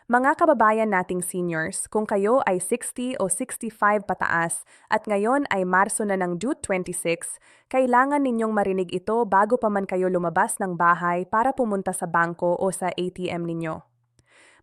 Mga kababayan nating seniors, kung kayo ay 60 o 65 pataas at ngayon ay Marso na ng Due 26, kailangan ninyong marinig ito bago pa man kayo lumabas ng bahay para pumunta sa bangko o sa ATM ninyo.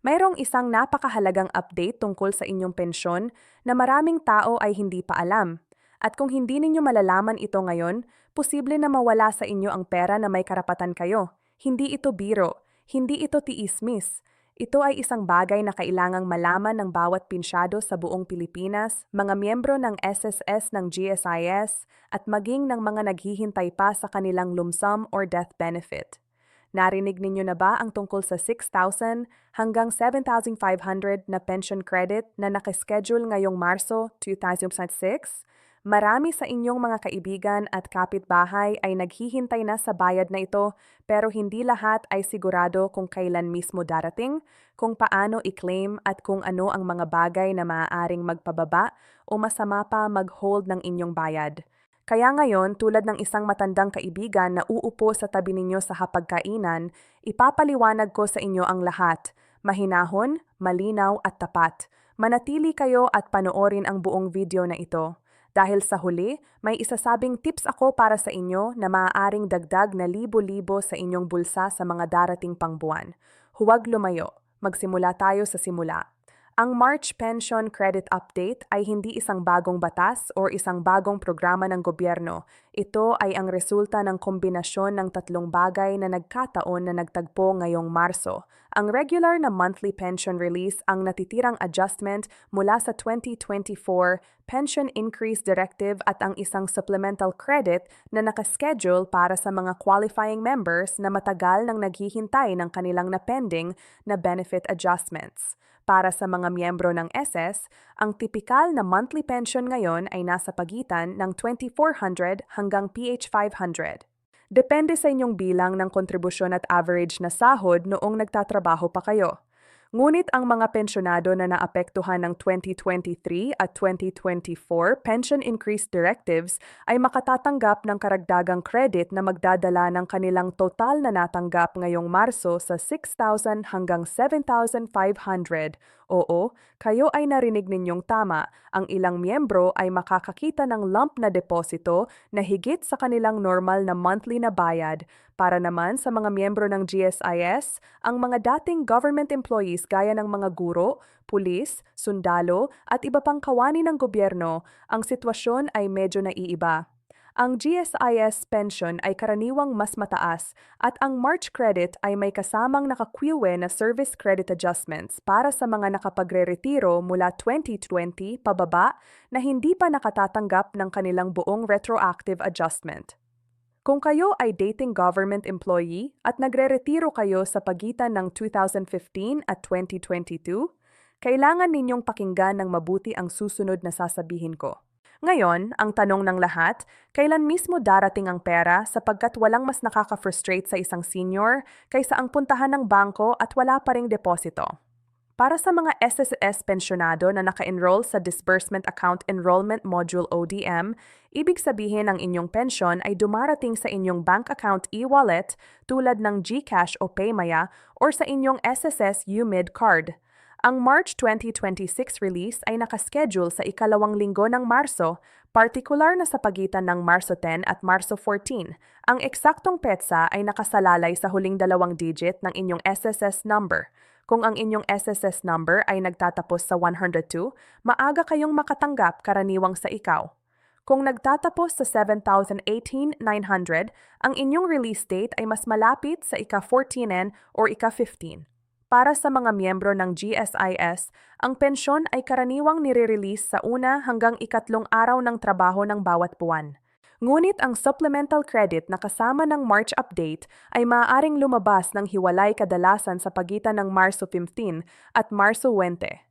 Mayroong isang napakahalagang update tungkol sa inyong pensyon na maraming tao ay hindi pa alam. At kung hindi ninyo malalaman ito ngayon, posible na mawala sa inyo ang pera na may karapatan kayo. Hindi ito biro, hindi ito tiismis. Ito ay isang bagay na kailangang malaman ng bawat pinsyado sa buong Pilipinas, mga miyembro ng SSS ng GSIS, at maging ng mga naghihintay pa sa kanilang lump sum or death benefit. Narinig ninyo na ba ang tungkol sa 6,000 hanggang 7,500 na pension credit na nakaschedule ngayong Marso 2006? Marami sa inyong mga kaibigan at kapitbahay ay naghihintay na sa bayad na ito, pero hindi lahat ay sigurado kung kailan mismo darating, kung paano i-claim at kung ano ang mga bagay na maaaring magpababa o masama pa mag-hold ng inyong bayad. Kaya ngayon, tulad ng isang matandang kaibigan na uupo sa tabi ninyo sa hapagkainan, ipapaliwanag ko sa inyo ang lahat. Mahinahon, malinaw at tapat. Manatili kayo at panoorin ang buong video na ito. Dahil sa huli, may isasabing tips ako para sa inyo na maaaring dagdag na libo-libo sa inyong bulsa sa mga darating pang buwan. Huwag lumayo. Magsimula tayo sa simula. Ang March Pension Credit Update ay hindi isang bagong batas o isang bagong programa ng gobyerno. Ito ay ang resulta ng kombinasyon ng tatlong bagay na nagkataon na nagtagpo ngayong Marso. Ang regular na monthly pension release ang natitirang adjustment mula sa 2024 Pension Increase Directive at ang isang supplemental credit na nakaschedule para sa mga qualifying members na matagal nang naghihintay ng kanilang napending na benefit adjustments. Para sa mga miyembro ng SS, ang tipikal na monthly pension ngayon ay nasa pagitan ng 2,400 hanggang PH 500. Depende sa inyong bilang ng kontribusyon at average na sahod noong nagtatrabaho pa kayo. Ngunit ang mga pensyonado na naapektuhan ng 2023 at 2024 Pension Increase Directives ay makatatanggap ng karagdagang credit na magdadala ng kanilang total na natanggap ngayong Marso sa 6,000 hanggang 7,500. Oo, kayo ay narinig ninyong tama. Ang ilang miyembro ay makakakita ng lump na deposito na higit sa kanilang normal na monthly na bayad. Para naman sa mga miyembro ng GSIS, ang mga dating government employees gaya ng mga guro, pulis, sundalo at iba pang kawani ng gobyerno, ang sitwasyon ay medyo naiiba. Ang GSIS pension ay karaniwang mas mataas at ang March credit ay may kasamang nakakwilwe na service credit adjustments para sa mga nakapagre-retiro mula 2020 pababa na hindi pa nakatatanggap ng kanilang buong retroactive adjustment. Kung kayo ay dating government employee at nagre-retiro kayo sa pagitan ng 2015 at 2022, kailangan ninyong pakinggan ng mabuti ang susunod na sasabihin ko. Ngayon, ang tanong ng lahat, kailan mismo darating ang pera sapagkat walang mas nakaka-frustrate sa isang senior kaysa ang puntahan ng bangko at wala pa ring deposito. Para sa mga SSS pensyonado na naka-enroll sa Disbursement Account Enrollment Module ODM, ibig sabihin ang inyong pensyon ay dumarating sa inyong bank account e-wallet tulad ng GCash o Paymaya or sa inyong SSS UMID card. Ang March 2026 release ay nakaschedule sa ikalawang linggo ng Marso, partikular na sa pagitan ng Marso 10 at Marso 14. Ang eksaktong petsa ay nakasalalay sa huling dalawang digit ng inyong SSS number. Kung ang inyong SSS number ay nagtatapos sa 102, maaga kayong makatanggap karaniwang sa ikaw. Kung nagtatapos sa 7,018,900, ang inyong release date ay mas malapit sa ika-14N or ika-15. Para sa mga miyembro ng GSIS, ang pensyon ay karaniwang nire-release sa una hanggang ikatlong araw ng trabaho ng bawat buwan. Ngunit ang supplemental credit na kasama ng March update ay maaaring lumabas ng hiwalay kadalasan sa pagitan ng Marso 15 at Marso 20.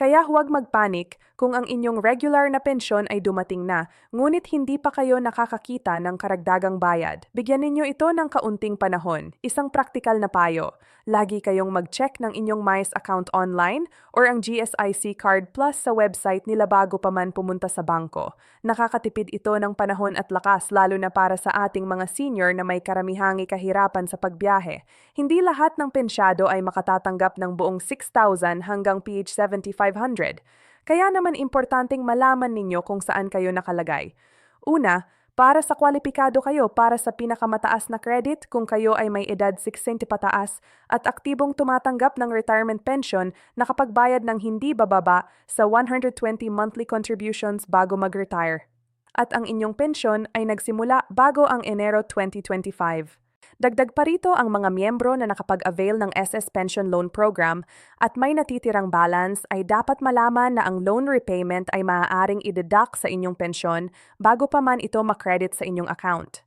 Kaya huwag magpanik kung ang inyong regular na pensyon ay dumating na, ngunit hindi pa kayo nakakakita ng karagdagang bayad. Bigyan ninyo ito ng kaunting panahon. Isang praktikal na payo. Lagi kayong mag-check ng inyong MICE account online or ang GSIC Card Plus sa website nila bago pa man pumunta sa bangko. Nakakatipid ito ng panahon at lakas lalo na para sa ating mga senior na may karamihang kahirapan sa pagbiyahe. Hindi lahat ng pensyado ay makatatanggap ng buong 6,000 hanggang PH 7,500. Kaya naman importanteng malaman ninyo kung saan kayo nakalagay. Una, para sa kwalipikado kayo para sa pinakamataas na credit kung kayo ay may edad 60 pataas at aktibong tumatanggap ng retirement pension na kapagbayad ng hindi bababa sa 120 monthly contributions bago mag-retire. At ang inyong pensyon ay nagsimula bago ang Enero 2025. Dagdag pa rito ang mga miyembro na nakapag-avail ng SS Pension Loan Program at may natitirang balance ay dapat malaman na ang loan repayment ay maaaring i-deduct sa inyong pensyon bago pa man ito makredit sa inyong account.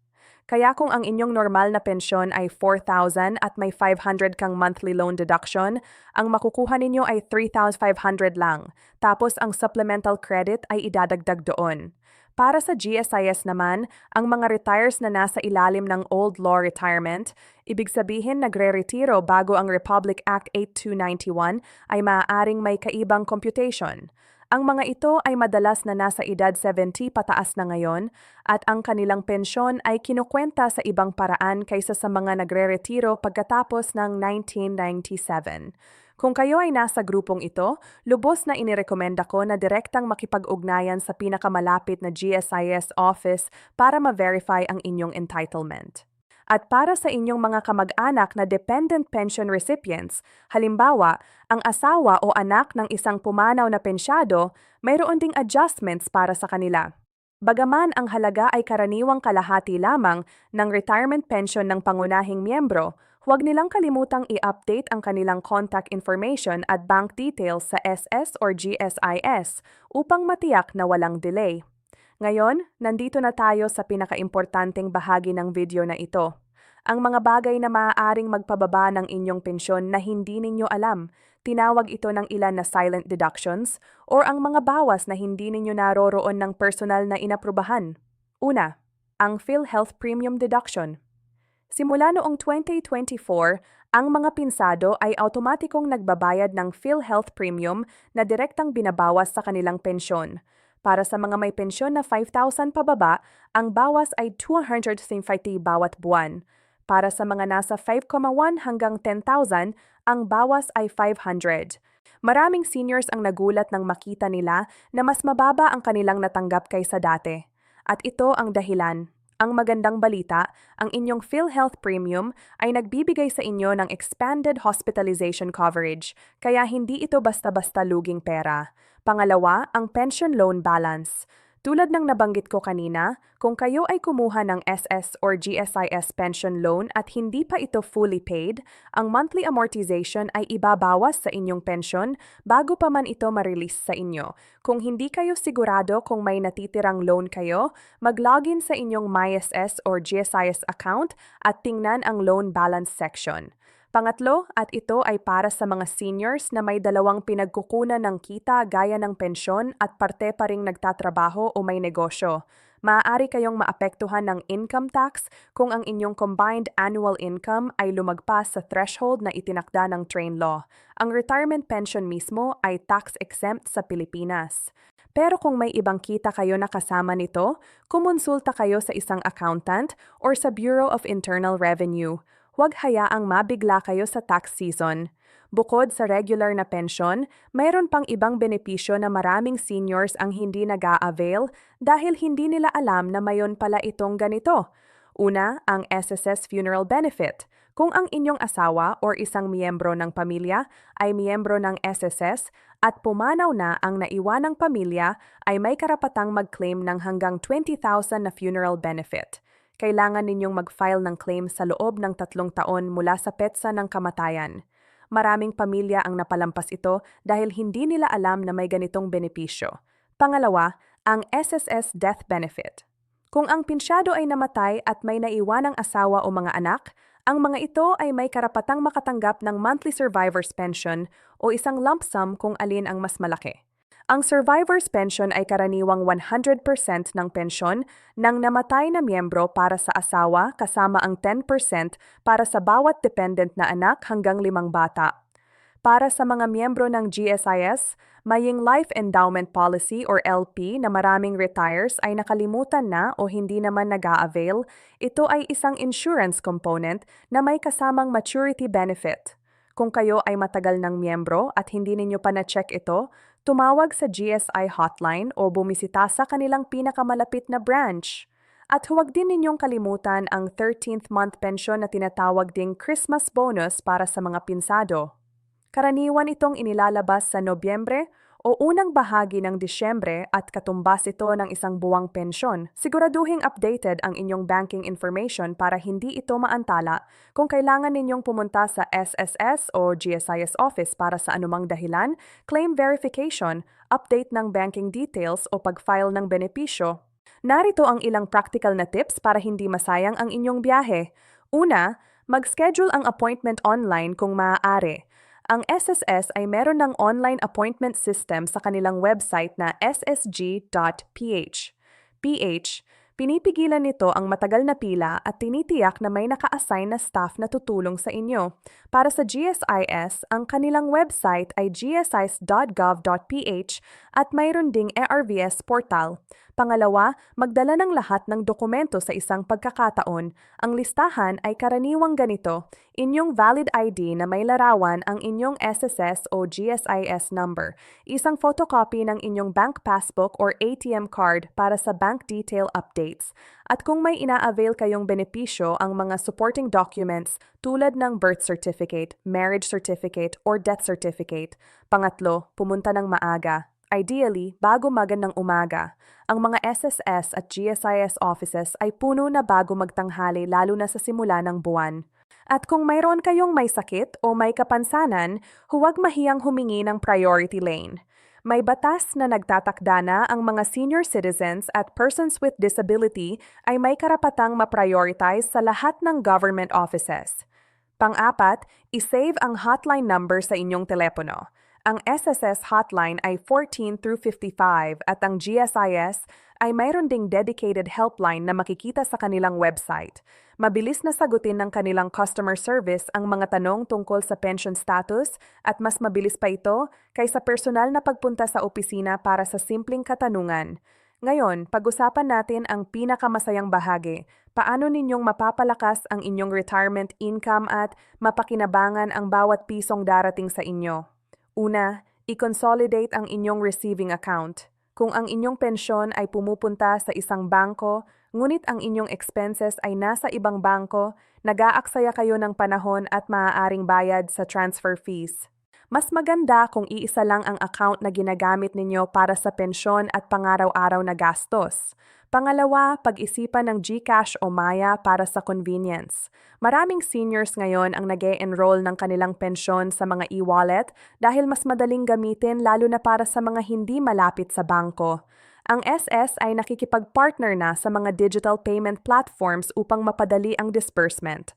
Kaya kung ang inyong normal na pensyon ay 4,000 at may 500 kang monthly loan deduction, ang makukuha ninyo ay 3,500 lang, tapos ang supplemental credit ay idadagdag doon. Para sa GSIS naman, ang mga retires na nasa ilalim ng Old Law Retirement, ibig sabihin nagre-retiro bago ang Republic Act 8291 ay maaaring may kaibang computation. Ang mga ito ay madalas na nasa edad 70 pataas na ngayon at ang kanilang pensyon ay kinukwenta sa ibang paraan kaysa sa mga nagre-retiro pagkatapos ng 1997. Kung kayo ay nasa grupong ito, lubos na inirekomenda ko na direktang makipag-ugnayan sa pinakamalapit na GSIS office para ma-verify ang inyong entitlement. At para sa inyong mga kamag-anak na dependent pension recipients, halimbawa, ang asawa o anak ng isang pumanaw na pensyado, mayroon ding adjustments para sa kanila. Bagaman ang halaga ay karaniwang kalahati lamang ng retirement pension ng pangunahing miyembro, huwag nilang kalimutang i-update ang kanilang contact information at bank details sa SS or GSIS upang matiyak na walang delay. Ngayon, nandito na tayo sa pinakaimportanteng bahagi ng video na ito. Ang mga bagay na maaaring magpababa ng inyong pensyon na hindi ninyo alam. Tinawag ito ng ilan na silent deductions or ang mga bawas na hindi ninyo naroroon ng personal na inaprubahan. Una, ang PhilHealth Premium Deduction. Simula noong 2024, ang mga pinsado ay automatikong nagbabayad ng PhilHealth Premium na direktang binabawas sa kanilang pensyon. Para sa mga may pensyon na 5,000 pababa, ang bawas ay 250 bawat buwan. Para sa mga nasa 5,1 hanggang 10,000, ang bawas ay 500. Maraming seniors ang nagulat nang makita nila na mas mababa ang kanilang natanggap kaysa dati. At ito ang dahilan. Ang magandang balita, ang inyong PhilHealth Premium ay nagbibigay sa inyo ng expanded hospitalization coverage, kaya hindi ito basta-basta luging pera. Pangalawa, ang pension loan balance. Tulad ng nabanggit ko kanina, kung kayo ay kumuha ng SS or GSIS pension loan at hindi pa ito fully paid, ang monthly amortization ay ibabawas sa inyong pension bago pa man ito ma-release sa inyo. Kung hindi kayo sigurado kung may natitirang loan kayo, mag-login sa inyong MySS or GSIS account at tingnan ang loan balance section. Pangatlo, at ito ay para sa mga seniors na may dalawang pinagkukunan ng kita gaya ng pensyon at parte pa ring nagtatrabaho o may negosyo. Maaari kayong maapektuhan ng income tax kung ang inyong combined annual income ay lumagpas sa threshold na itinakda ng Train Law. Ang retirement pension mismo ay tax-exempt sa Pilipinas. Pero kung may ibang kita kayo na kasama nito, kumonsulta kayo sa isang accountant or sa Bureau of Internal Revenue. Huwag hayaang mabigla kayo sa tax season. Bukod sa regular na pensyon, mayroon pang ibang benepisyo na maraming seniors ang hindi nag-a-avail dahil hindi nila alam na mayon pala itong ganito. Una, ang SSS Funeral Benefit. Kung ang inyong asawa o isang miyembro ng pamilya ay miyembro ng SSS at pumanaw na ang naiwanang pamilya, ay may karapatang mag-claim ng hanggang 20,000 na funeral benefit. Kailangan ninyong mag-file ng claim sa loob ng 3 taon mula sa petsa ng kamatayan. Maraming pamilya ang napalampas ito dahil hindi nila alam na may ganitong benepisyo. Pangalawa, ang SSS Death Benefit. Kung ang pinsyado ay namatay at may naiwanang asawa o mga anak, Ang mga ito ay may karapatang makatanggap ng monthly survivor's pension o isang lump sum kung alin ang mas malaki. Ang survivor's pension ay karaniwang 100% ng pensyon ng namatay na miyembro para sa asawa kasama ang 10% para sa bawat dependent na anak hanggang 5 bata. Para sa mga miyembro ng GSIS, maying Life Endowment Policy or LP na maraming retires ay nakalimutan na o hindi naman nag-a-avail, ito ay isang insurance component na may kasamang maturity benefit. Kung kayo ay matagal ng miyembro at hindi ninyo pa na-check ito, tumawag sa GSI hotline o bumisita sa kanilang pinakamalapit na branch. At huwag din ninyong kalimutan ang 13th month pension na tinatawag ding Christmas bonus para sa mga pinsado. Karaniwan itong inilalabas sa Nobyembre o unang bahagi ng Disyembre at katumbas ito ng isang buwang pensyon. Siguraduhing updated ang inyong banking information para hindi ito maantala. Kung kailangan ninyong pumunta sa SSS o GSIS office para sa anumang dahilan, claim verification, update ng banking details o pag-file ng benepisyo. Narito ang ilang practical na tips para hindi masayang ang inyong biyahe. Una, mag-schedule ang appointment online kung maaari. Ang SSS ay meron ng online appointment system sa kanilang website na ssg.ph. Pinipigilan nito ang matagal na pila at tinitiyak na may naka-assign na staff na tutulong sa inyo. Para sa GSIS, ang kanilang website ay gsis.gov.ph at mayroon ding ARVS portal. Pangalawa, magdala ng lahat ng dokumento sa isang pagkakataon. Ang listahan ay karaniwang ganito: inyong valid ID na may larawan ang inyong SSS o GSIS number, isang photocopy ng inyong bank passbook or ATM card para sa bank detail updates, at kung may ina-avail kayong benepisyo, ang mga supporting documents tulad ng birth certificate, marriage certificate, or death certificate. Pangatlo, pumunta ng maaga. Ideally, bago magandang umaga. Ang mga SSS at GSIS offices ay puno na bago magtanghali lalo na sa simula ng buwan. At kung mayroon kayong may sakit o may kapansanan, huwag mahiyang humingi ng priority lane. May batas na nagtatakda na ang mga senior citizens at persons with disability ay may karapatang ma-prioritize sa lahat ng government offices. Pang-apat, isave ang hotline number sa inyong telepono. Ang SSS hotline ay 14 through 55 at ang GSIS ay mayroon ding dedicated helpline na makikita sa kanilang website. Mabilis na sagutin ng kanilang customer service ang mga tanong tungkol sa pension status at mas mabilis pa ito kaysa personal na pagpunta sa opisina para sa simpleng katanungan. Ngayon, pag-usapan natin ang pinakamasayang bahagi. Paano ninyong mapapalakas ang inyong retirement income at mapakinabangan ang bawat pisong darating sa inyo? Una, i-consolidate ang inyong receiving account. Kung ang inyong pensyon ay pumupunta sa isang bangko, ngunit ang inyong expenses ay nasa ibang bangko, nag-aaksaya kayo ng panahon at maaaring bayad sa transfer fees. Mas maganda kung iisa lang ang account na ginagamit ninyo para sa pensyon at pangaraw-araw na gastos. Pangalawa, pag-isipan ng GCash o Maya para sa convenience. Maraming seniors ngayon ang nag-e-enroll ng kanilang pensyon sa mga e-wallet dahil mas madaling gamitin lalo na para sa mga hindi malapit sa bangko. Ang SS ay nakikipag-partner na sa mga digital payment platforms upang mapadali ang disbursement.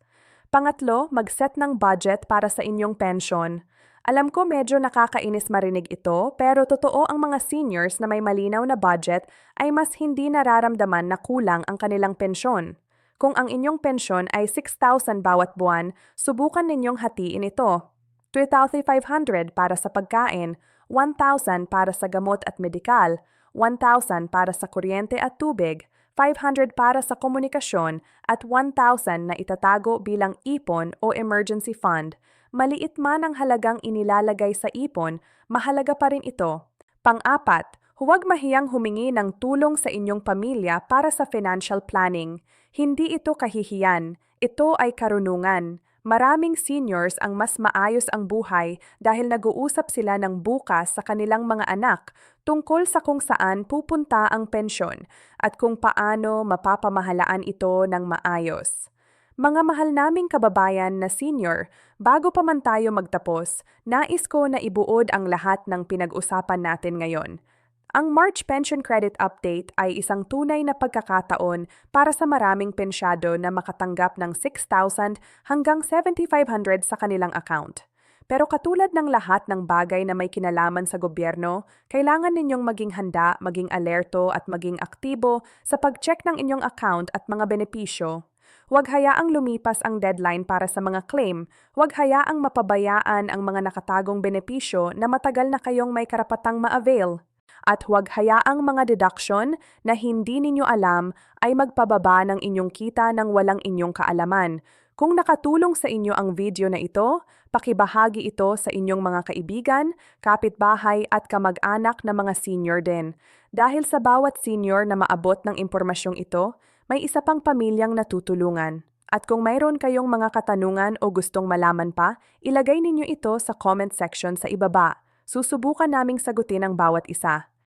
Pangatlo, mag-set ng budget para sa inyong pensyon. Alam ko medyo nakakainis marinig ito, pero totoo ang mga seniors na may malinaw na budget ay mas hindi nararamdaman na kulang ang kanilang pensyon. Kung ang inyong pensyon ay 6,000 bawat buwan, subukan ninyong hatiin ito. 2,500 para sa pagkain, 1,000 para sa gamot at medikal, 1,000 para sa kuryente at tubig, 500 para sa komunikasyon, at 1,000 na itatago bilang ipon o emergency fund. Maliit man ang halagang inilalagay sa ipon, mahalaga pa rin ito. Pang-apat, huwag mahiyang humingi ng tulong sa inyong pamilya para sa financial planning. Hindi ito kahihiyan, ito ay karunungan. Maraming seniors ang mas maayos ang buhay dahil nag-uusap sila ng bukas sa kanilang mga anak tungkol sa kung saan pupunta ang pensyon at kung paano mapapamahalaan ito ng maayos. Mga mahal naming kababayan na senior, bago pa man tayo magtapos, nais ko na ibuod ang lahat ng pinag-usapan natin ngayon. Ang March Pension Credit Update ay isang tunay na pagkakataon para sa maraming pensyado na makatanggap ng 6,000 hanggang 7,500 sa kanilang account. Pero katulad ng lahat ng bagay na may kinalaman sa gobyerno, kailangan ninyong maging handa, maging alerto at maging aktibo sa pag-check ng inyong account at mga benepisyo. Huwag hayaang lumipas ang deadline para sa mga claim. Huwag hayaang mapabayaan ang mga nakatagong benepisyo na matagal na kayong may karapatang ma-avail. At huwag hayaang mga deduction na hindi ninyo alam ay magpababa ng inyong kita nang walang inyong kaalaman. Kung nakatulong sa inyo ang video na ito, pakibahagi ito sa inyong mga kaibigan, kapitbahay at kamag-anak na mga senior din. Dahil sa bawat senior na maabot ng impormasyong ito, may isa pang pamilyang natutulungan. At kung mayroon kayong mga katanungan o gustong malaman pa, ilagay ninyo ito sa comment section sa ibaba. Susubukan naming sagutin ang bawat isa.